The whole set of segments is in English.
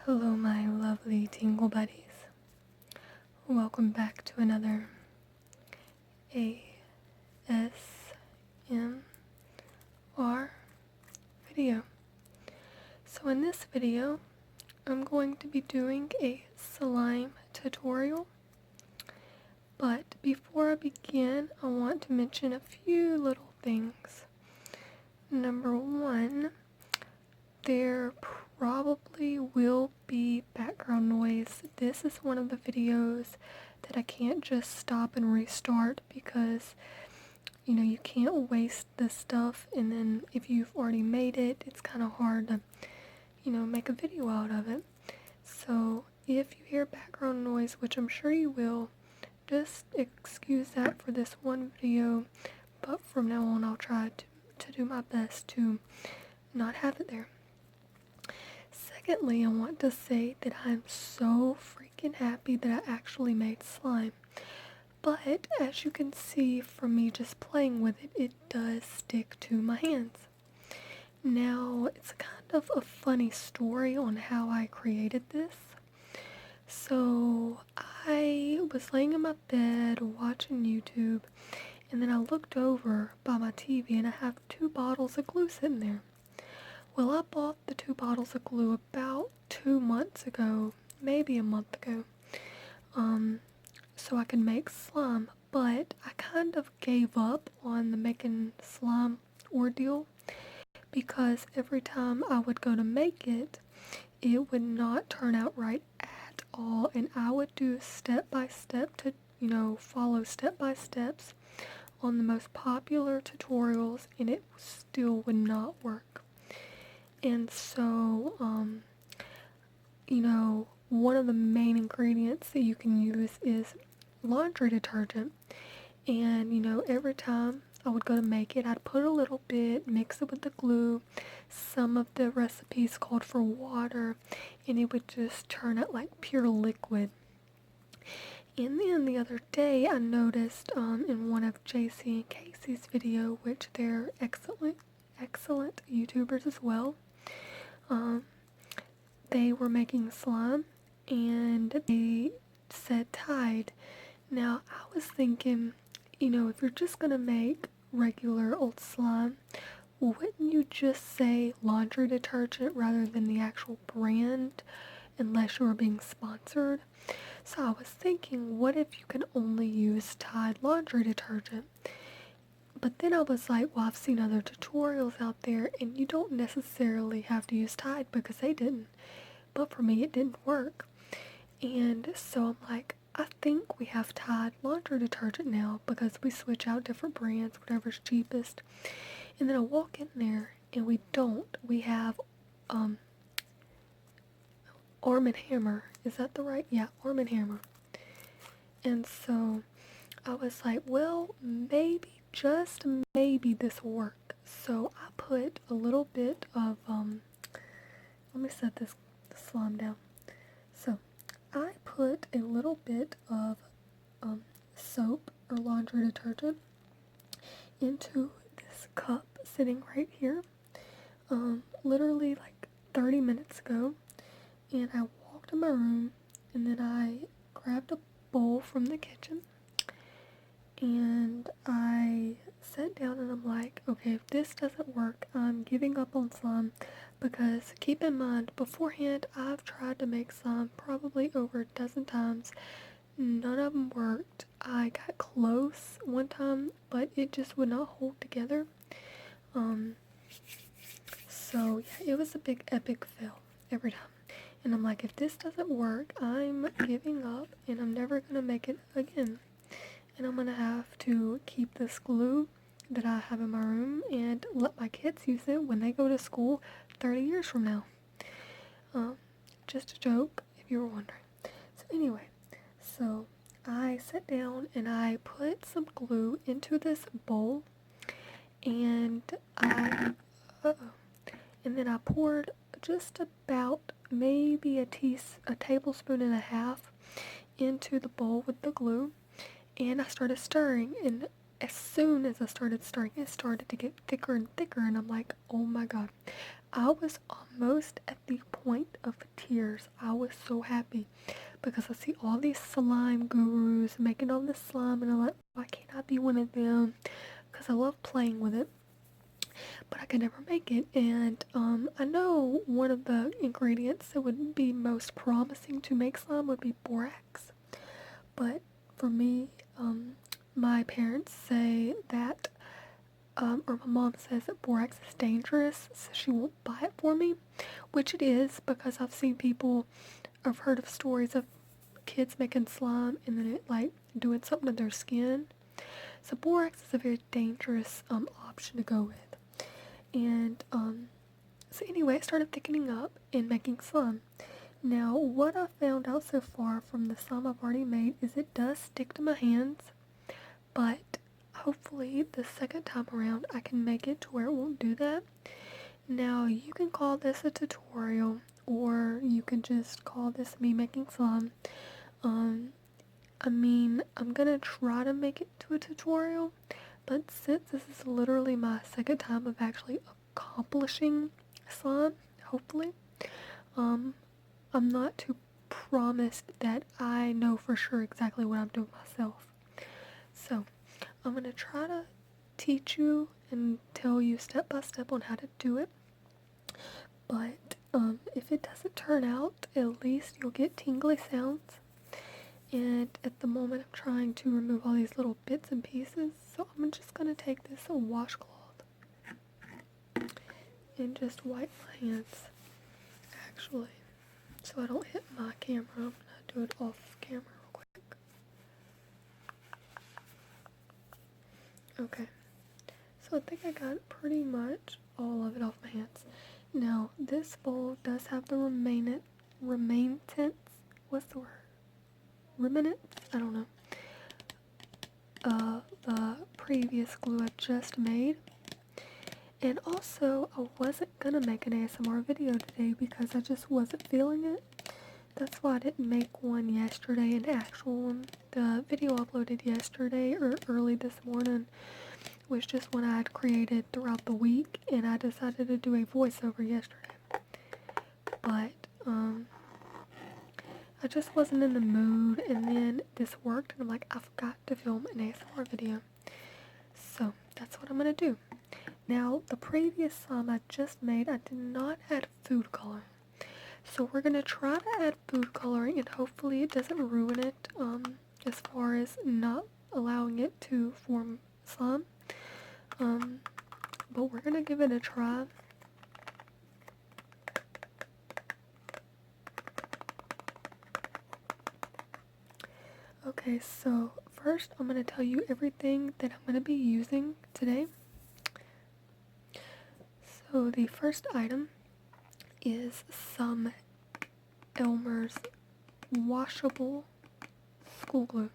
Hello, my lovely tingle buddies. Welcome back to another ASMR video. So in this video, I'm going to be doing a slime tutorial. But before I begin, I want to mention a few little things. Number one, there probably will be background noise. This is one of the videos that I can't just stop and restart because, you can't waste this stuff, and then if you've already made it, it's kind of hard to, make a video out of it. So if you hear background noise, which I'm sure you will, just excuse that for this one video, but from now on I'll try to do my best to not have it there. Secondly, I want to say that I'm so freaking happy that I actually made slime. But as you can see from me just playing with it, it does stick to my hands. Now, it's kind of a funny story on how I created this. So, I was laying in my bed watching YouTube, and then I looked over by my TV and I have 2 bottles of glue sitting there. Well, I bought the 2 bottles of glue about 2 months ago, maybe a month ago, so I could make slime, but I kind of gave up on the making slime ordeal because every time I would go to make it, it would not turn out right at all, and I would do step by step to, follow step by steps on the most popular tutorials, and it still would not work. And so, one of the main ingredients that you can use is laundry detergent. And, every time I would go to make it, I'd put a little bit, mix it with the glue. Some of the recipes called for water, and it would just turn out like pure liquid. And then the other day, I noticed in one of JC and Casey's video, which they're excellent YouTubers as well, they were making slime, and they said Tide. Now, I was thinking, if you're just gonna make regular old slime, wouldn't you just say laundry detergent rather than the actual brand, unless you were being sponsored? So I was thinking, what if you can only use Tide laundry detergent? But then I was like, well, I've seen other tutorials out there, and you don't necessarily have to use Tide because they didn't. But for me, it didn't work. And so I'm like, I think we have Tide laundry detergent now because we switch out different brands, whatever's cheapest. And then I walk in there, and we don't. We have Arm & Hammer. Is that the right? Yeah, Arm & Hammer. And so I was like, well, maybe, just maybe this will work. So I put a little bit of, let me set this slime down. So I put a little bit of soap or laundry detergent into this cup sitting right here, literally like 30 minutes ago. And I walked in my room, and then I grabbed a bowl from the kitchen, and I sat down, and I'm like, okay, if this doesn't work, I'm giving up on slime, because keep in mind, beforehand, I've tried to make slime probably over a dozen times. None of them worked. I got close one time, but it just would not hold together. So yeah, it was a big epic fail every time. And I'm like, if this doesn't work, I'm giving up, and I'm never gonna make it again. And I'm gonna have to keep this glue that I have in my room and let my kids use it when they go to school 30 years from now. Just a joke, if you were wondering. So anyway, so I sat down and I put some glue into this bowl, and and then I poured just about maybe a tablespoon and a half into the bowl with the glue, and I started stirring, and as soon as I started stirring, it started to get thicker and thicker, and I'm like, oh my god. I was almost at the point of tears. I was so happy because I see all these slime gurus making all this slime, and I'm like, why can't I be one of them? Because I love playing with it, but I could never make it. And I know one of the ingredients that would be most promising to make slime would be borax, but for me, my parents say that, or my mom says that borax is dangerous, so she won't buy it for me, which it is, because I've seen people, I've heard of stories of kids making slime and then it like doing something to their skin. So borax is a very dangerous option to go with. And so anyway, I started thickening up and making slime. Now, what I found out so far from the slime I've already made is it does stick to my hands, but hopefully the second time around I can make it to where it won't do that. Now, you can call this a tutorial, or you can just call this me making slime. I mean, I'm gonna try to make it to a tutorial, but since this is literally my second time of actually accomplishing slime, hopefully, I'm not too promised that I know for sure exactly what I'm doing myself. So, I'm going to try to teach you and tell you step by step on how to do it. But if it doesn't turn out, at least you'll get tingly sounds. And at the moment, I'm trying to remove all these little bits and pieces. So I'm just going to take this washcloth and just wipe my hands, actually, so I don't hit my camera. I'm going to do it off camera real quick. Okay, so I think I got pretty much all of it off my hands. Now, this bowl does have the remainants, what's the word? Remnants? I don't know. The previous glue I just made. And also, I wasn't gonna make an ASMR video today because I just wasn't feeling it. That's why I didn't make one yesterday, an actual one. The video uploaded yesterday or early this morning was just one I had created throughout the week, and I decided to do a voiceover yesterday. But, I just wasn't in the mood, and then this worked, and I'm like, I forgot to film an ASMR video. So, that's what I'm gonna do. Now, the previous slime I just made, I did not add food coloring. So we're gonna try to add food coloring, and hopefully it doesn't ruin it, as far as not allowing it to form slime. But we're gonna give it a try. Okay, so first I'm gonna tell you everything that I'm gonna be using today. So the first item is some Elmer's washable school glue.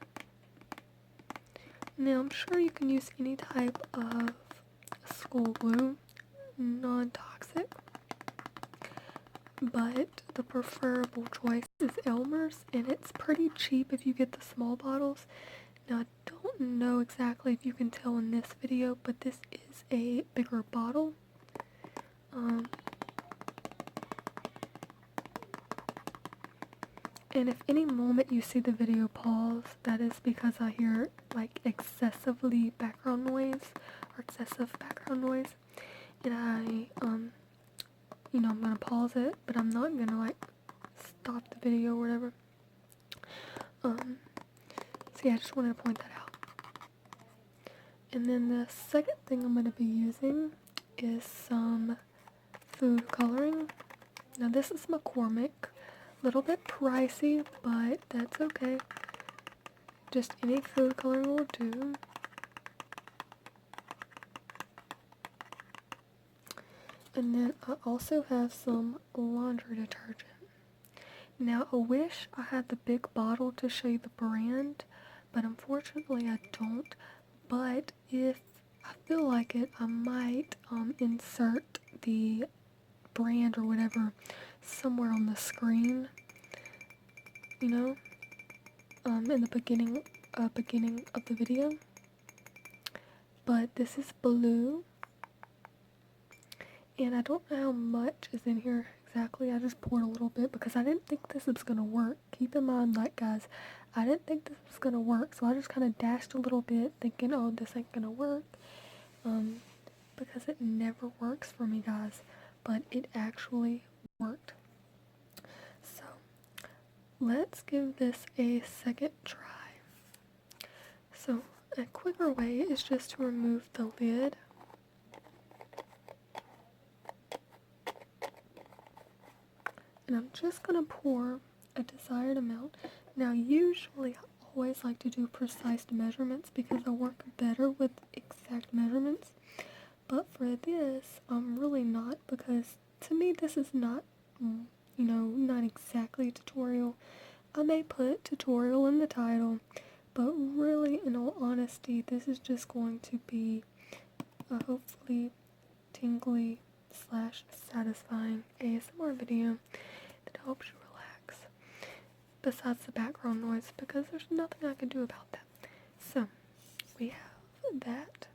Now, I'm sure you can use any type of school glue, non-toxic, but the preferable choice is Elmer's, and it's pretty cheap if you get the small bottles. Now, I don't know exactly if you can tell in this video, but this is a bigger bottle. And if any moment you see the video pause, that is because I hear like excessive background noise, and I'm gonna pause it, but I'm not gonna like stop the video or whatever. So yeah, I just wanted to point that out. And then the second thing I'm gonna be using is some food coloring. Now this is McCormick. Little bit pricey, but that's okay. Just any food coloring will do. And then I also have some laundry detergent. Now I wish I had the big bottle to show you the brand, but unfortunately I don't. But if I feel like it, I might insert the brand or whatever somewhere on the screen, in the beginning of the video. But this is blue, and I don't know how much is in here exactly. I just poured a little bit because I didn't think this was gonna work. Keep in mind, like, guys, I didn't think this was gonna work, so I just kind of dashed a little bit thinking, oh, this ain't gonna work, because it never works for me, guys, but it actually worked. So let's give this a second try. So a quicker way is just to remove the lid. And I'm just going to pour a desired amount. Now usually I always like to do precise measurements because I work better with exact measurements. But for this, I'm really not, because to me this is not, not exactly a tutorial. I may put tutorial in the title, but really, in all honesty, this is just going to be a hopefully tingly / satisfying ASMR video that helps you relax, besides the background noise, because there's nothing I can do about that. So, we have that.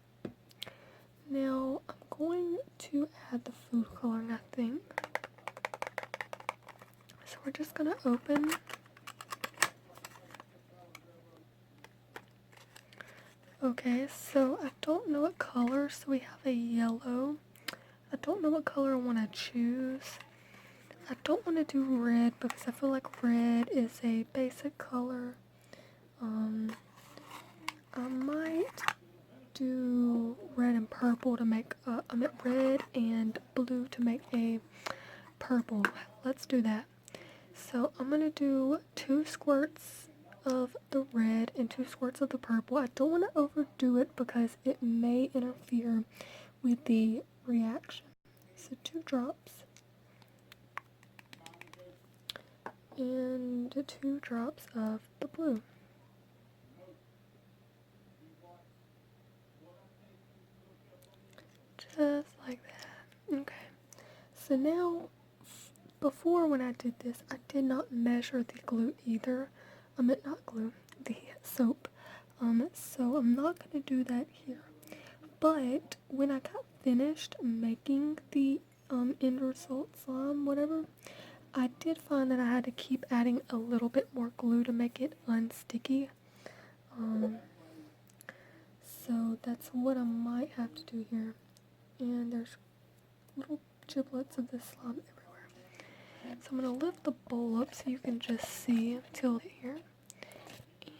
Now, I'm going to add the food coloring, I think. So we're just going to open. Okay, so I don't know what color, so we have a yellow. I don't know what color I want to choose. I don't want to do red because I feel like red is a basic color. I might do red and purple to make, red and blue to make a purple. Let's do that. So I'm going to do 2 squirts of the red and 2 squirts of the purple. I don't want to overdo it because it may interfere with the reaction. So 2 drops. And 2 drops of the blue. Just like that. Okay. So now, before when I did this, I did not measure the glue either. Not glue, the soap. So I'm not going to do that here. But when I got finished making the end result slime, whatever, I did find that I had to keep adding a little bit more glue to make it unsticky. So that's what I might have to do here. And there's little giblets of this slime everywhere. So I'm going to lift the bowl up so you can just see till here.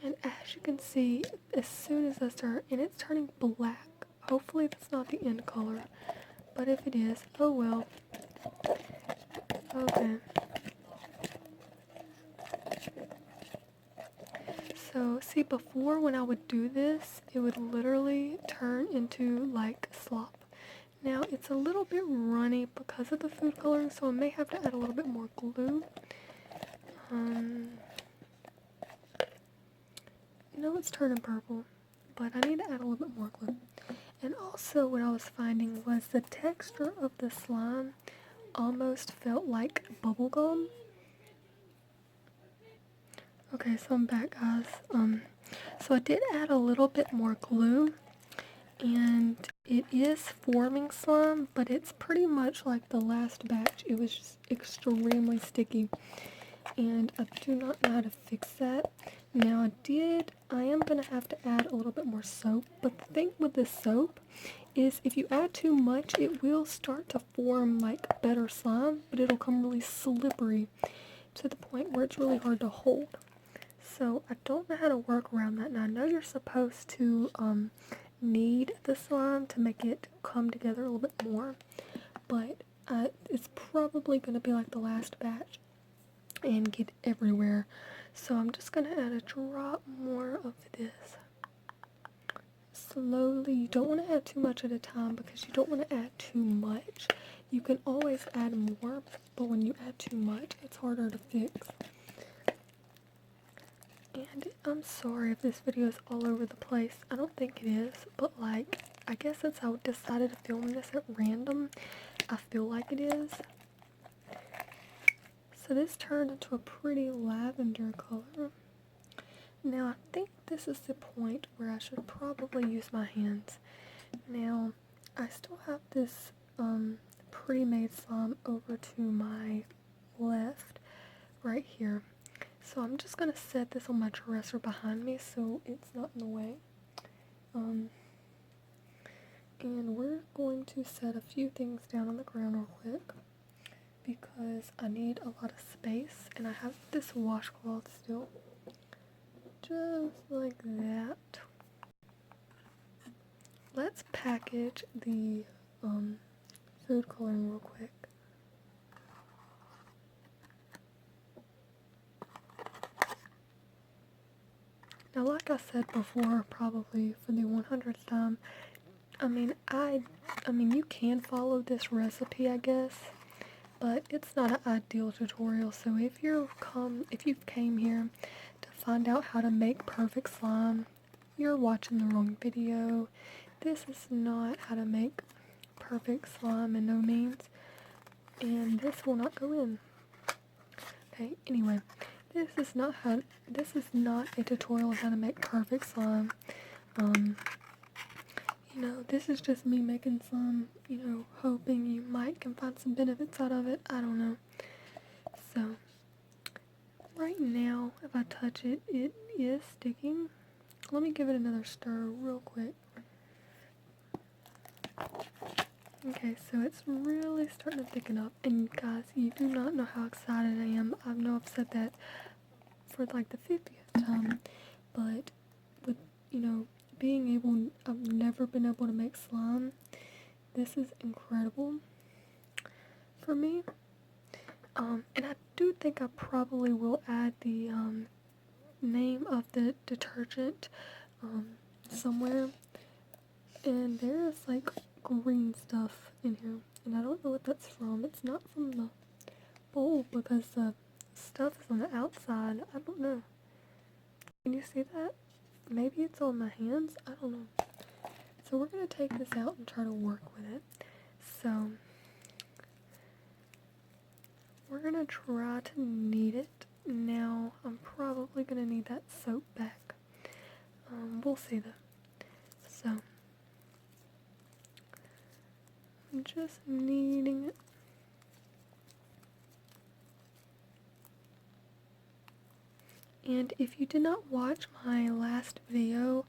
And as you can see, as soon as I start, and it's turning black. Hopefully that's not the end color. But if it is, oh well. Okay. So, see, before when I would do this, it would literally turn into like slop. Now, it's a little bit runny because of the food coloring, so I may have to add a little bit more glue. It's turning purple, but I need to add a little bit more glue. And also, what I was finding was the texture of the slime almost felt like bubble gum. Okay, so I'm back, guys. So I did add a little bit more glue, and it is forming slime, but it's pretty much like the last batch. It was just extremely sticky, and I do not know how to fix that. Now I am going to have to add a little bit more soap, but the thing with this soap is if you add too much, it will start to form like better slime, but it'll come really slippery to the point where it's really hard to hold. So I don't know how to work around that. Now I know you're supposed to knead the slime to make it come together a little bit more, but it's probably going to be like the last batch and get everywhere. So I'm just going to add a drop more of this. Slowly. You don't want to add too much at a time because you don't want to add too much. You can always add more, but when you add too much, it's harder to fix. And I'm sorry if this video is all over the place. I don't think it is, but like, I guess since I decided to film this at random, I feel like it is. So this turned into a pretty lavender color. Now I think this is the point where I should probably use my hands. Now I still have this pre-made slime over to my left right here. So I'm just going to set this on my dresser behind me so it's not in the way. And we're going to set a few things down on the ground real quick because I need a lot of space, and I have this washcloth still. Just like that. Let's package the food coloring real quick. Now, like I said before, probably for the 100th time, I mean, you can follow this recipe, I guess, but it's not an ideal tutorial. So if you came here to find out how to make perfect slime, you're watching the wrong video. This is not how to make perfect slime in no means, and this will not go in. Okay, anyway, this is not a tutorial on how to make perfect slime. This is just me making some, hoping you might can find some benefits out of it. I don't know. So, right now, if I touch it, it is sticking. Let me give it another stir real quick. Okay, so it's really starting to thicken up. And guys, you do not know how excited I am. I know I've said that for like the 50th time. But with, I've never been able to make slime. This is incredible for me. And I do think I probably will add the name of the detergent somewhere. And there's like green stuff in here, and I don't know what that's from. It's not from the bowl because the stuff is on the outside. I don't know. Can you see that? Maybe it's on my hands. I don't know. So we're going to take this out and try to work with it. So we're going to try to knead it. Now I'm probably going to need that soap back. We'll see though. So I'm just kneading it. And if you did not watch my last video,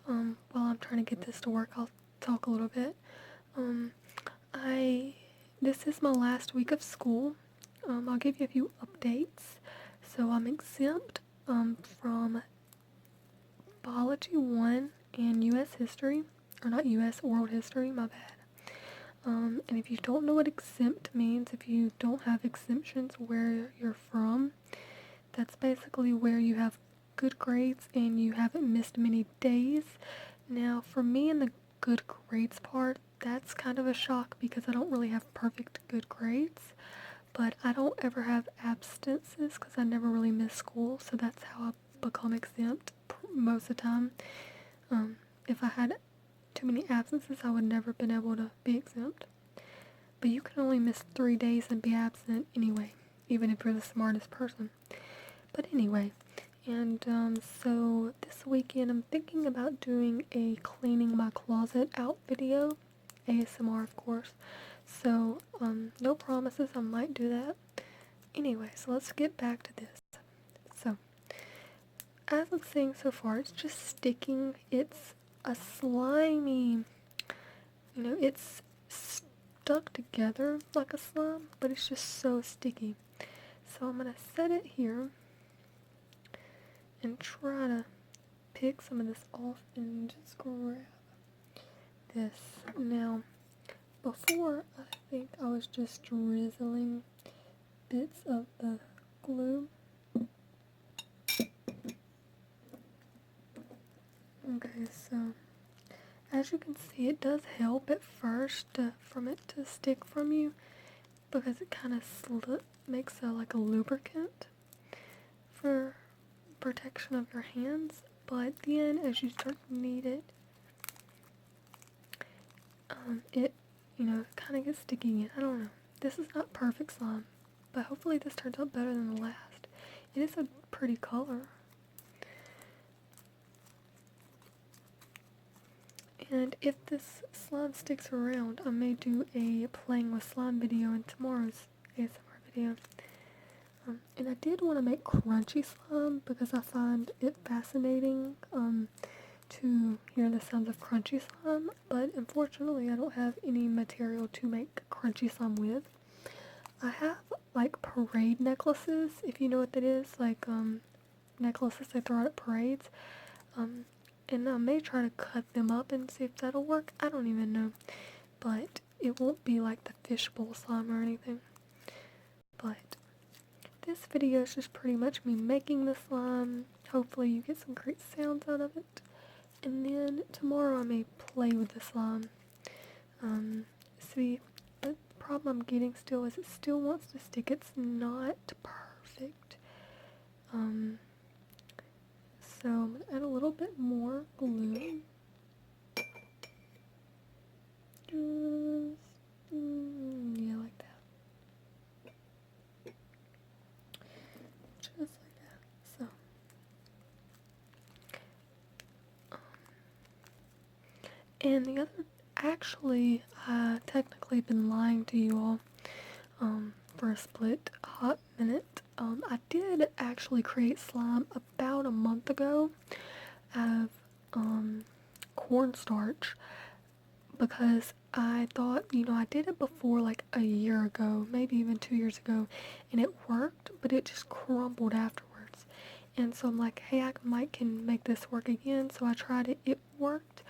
while I'm trying to get this to work, I'll talk a little bit. This is my last week of school. I'll give you a few updates. So I'm exempt from Biology 1 and U.S. History, or not U.S., World History, my bad. And if you don't know what exempt means, if you don't have exemptions where you're from, that's basically where you have good grades and you haven't missed many days. Now, for me in the good grades part, that's kind of a shock because I don't really have perfect good grades, but I don't ever have absences because I never really miss school, so that's how I become exempt most of the time. If I had too many absences, I would never been able to be exempt. But you can only miss 3 days and be absent anyway, even if you're the smartest person. But anyway, and so this weekend I'm thinking about doing a cleaning my closet out video, ASMR of course. So no promises, I might do that. Anyway, so let's get back to this. So as I'm saying so far, it's just sticking. It's a slimy, it's stuck together like a slime, but it's just so sticky. So I'm going to set it here and try to pick some of this off and just grab this. Now, before, I think I was just drizzling bits of the glue. Okay, so as you can see, it does help at first from it to stick from you because it kind of makes like a lubricant for protection of your hands. But then as you start to knead it, it kind of gets sticky again. I don't know. This is not perfect slime, but hopefully this turns out better than the last. It is a pretty color. And if this slime sticks around, I may do a playing with slime video in tomorrow's ASMR video. And I did want to make crunchy slime because I find it fascinating to hear the sounds of crunchy slime, but unfortunately I don't have any material to make crunchy slime with. I have like parade necklaces, if you know what that is, like necklaces they throw out at parades. And I may try to cut them up and see if that'll work. I don't even know. But it won't be like the fishbowl slime or anything. But this video is just pretty much me making the slime. Hopefully you get some great sounds out of it. And then tomorrow I may play with the slime. See, the problem I'm getting still is it still wants to stick. It's not perfect. So I'm going to add a little bit more glue. Yeah, like that. Just like that. So, and the other, actually, I technically been lying to you all for a split hot minute. I did actually create slime about a month ago out of cornstarch because I thought, I did it before like a year ago, maybe even 2 years ago, and it worked, but it just crumbled afterwards. And so I'm like, hey, I can make this work again. So I tried it, it worked,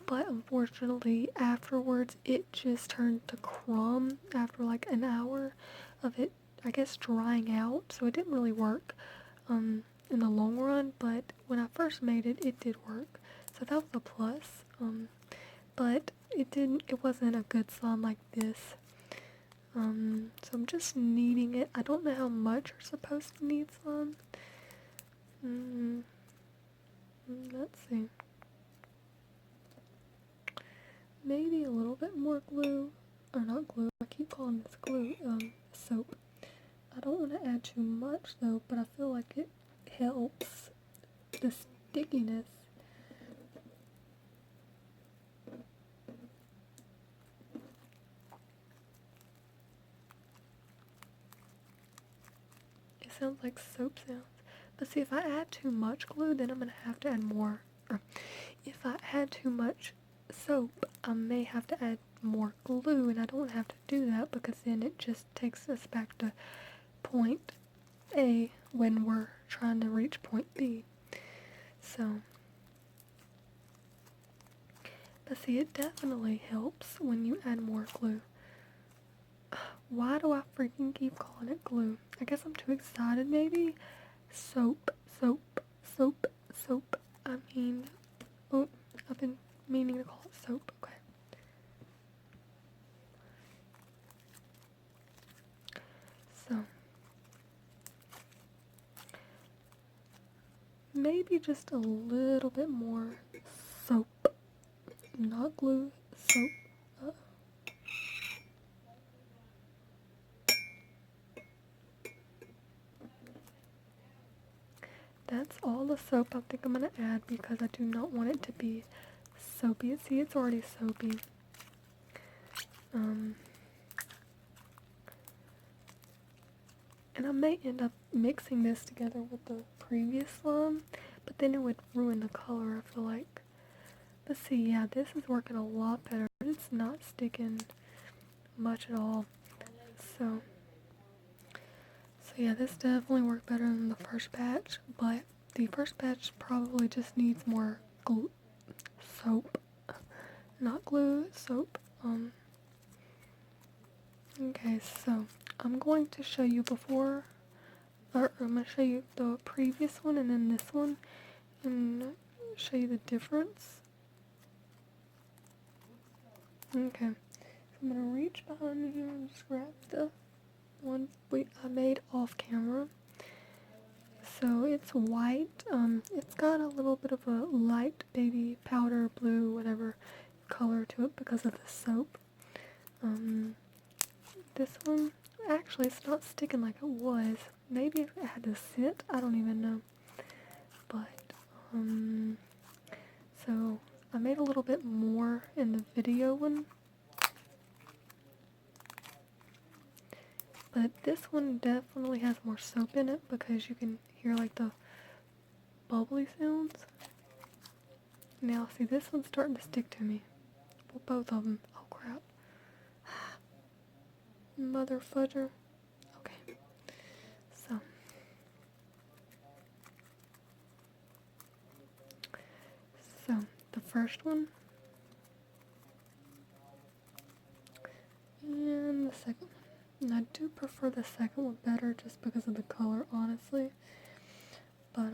but unfortunately afterwards it just turned to crumb after like an hour of it, I guess, drying out. So it didn't really work in the long run, but when I first made it, it did work. So that was a plus. But it wasn't a good slime like this. So I'm just kneading it. I don't know how much you're supposed to knead slime. Let's see. Maybe a little bit more glue, or not glue, I keep calling this glue, soap. I don't want to add too much though, but I feel like it helps the stickiness. It sounds like soap sounds. But see, if I add too much glue, then I'm going to have to add more. Or if I add too much soap, I may have to add more glue, and I don't have to do that because then it just takes us back to point A when we're trying to reach point B. So, but see, it definitely helps when you add more glue. Why do I freaking keep calling it glue? I guess I'm too excited, maybe? Soap, soap, soap, soap. I mean, oh, I've been meaning to call it soap. Okay. So, maybe just a little bit more soap. Not glue, soap. That's all the soap I think I'm going to add because I do not want it to be soapy. See, it's already soapy. And I may end up mixing this together with the previous slime, but then it would ruin the color, I feel like. But see, yeah, this is working a lot better. It's not sticking much at all. So yeah, this definitely worked better than the first batch, but the first batch probably just needs more soap. Not glue, soap. Okay, so I'm going to show you before, or I'm going to show you the previous one and then this one, and show you the difference. Okay, so I'm going to reach behind me here and just grab the one I made off camera. So it's white. It's got a little bit of a light baby powder blue, whatever color to it because of the soap. This one, actually, it's not sticking like it was. Maybe it had to sit. I don't even know. But so I made a little bit more in the video one. But this one definitely has more soap in it because you can hear like the bubbly sounds. Now see, this one's starting to stick to me. Well, both of them. Oh crap. Mother fudger. Okay. So the first one and the second one. And I do prefer the second one better just because of the color, honestly. But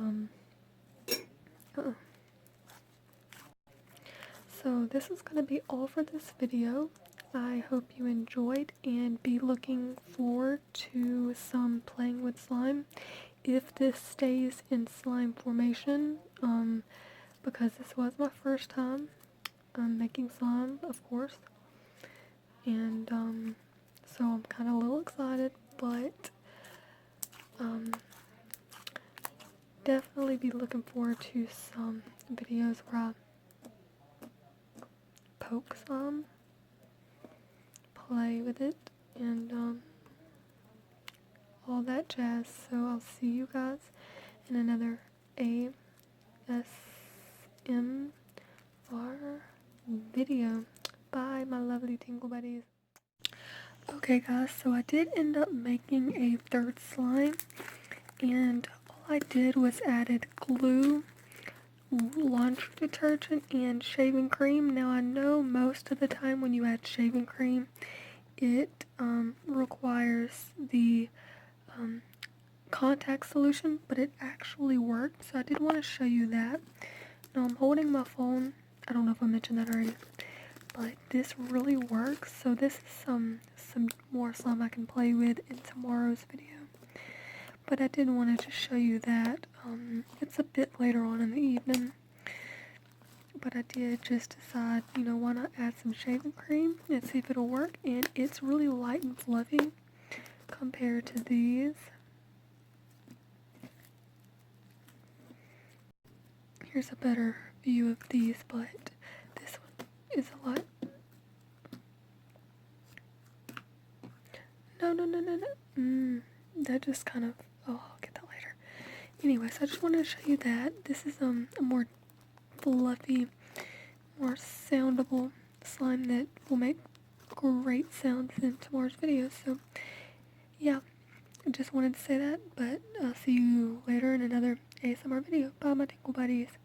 so this is gonna be all for this video. I hope you enjoyed and be looking forward to some playing with slime if this stays in slime formation, because this was my first time making slime, of course, and so I'm kind of a little excited, but definitely be looking forward to some videos where I poke some, play with it, and all that jazz. So I'll see you guys in another ASMR video. Bye, my lovely tingle buddies. Okay guys, so I did end up making a third slime, and all I did was added glue, laundry detergent, and shaving cream. Now I know most of the time when you add shaving cream, it requires the contact solution, but it actually worked, so I did want to show you that. Now I'm holding my phone. I don't know if I mentioned that already, but this really works. So this is some more slime I can play with in tomorrow's video. But I did want to just show you that. It's a bit later on in the evening, but I did just decide, why not add some shaving cream and see if it'll work. And it's really light and fluffy compared to these. Here's a better view of these, but this one is a lot. No. That just kind of, I'll get that later. Anyways, I just wanted to show you that. This is a more fluffy, more soundable slime that will make great sounds in tomorrow's video. So, yeah, I just wanted to say that, but I'll see you later in another ASMR video. Bye, my tingle buddies.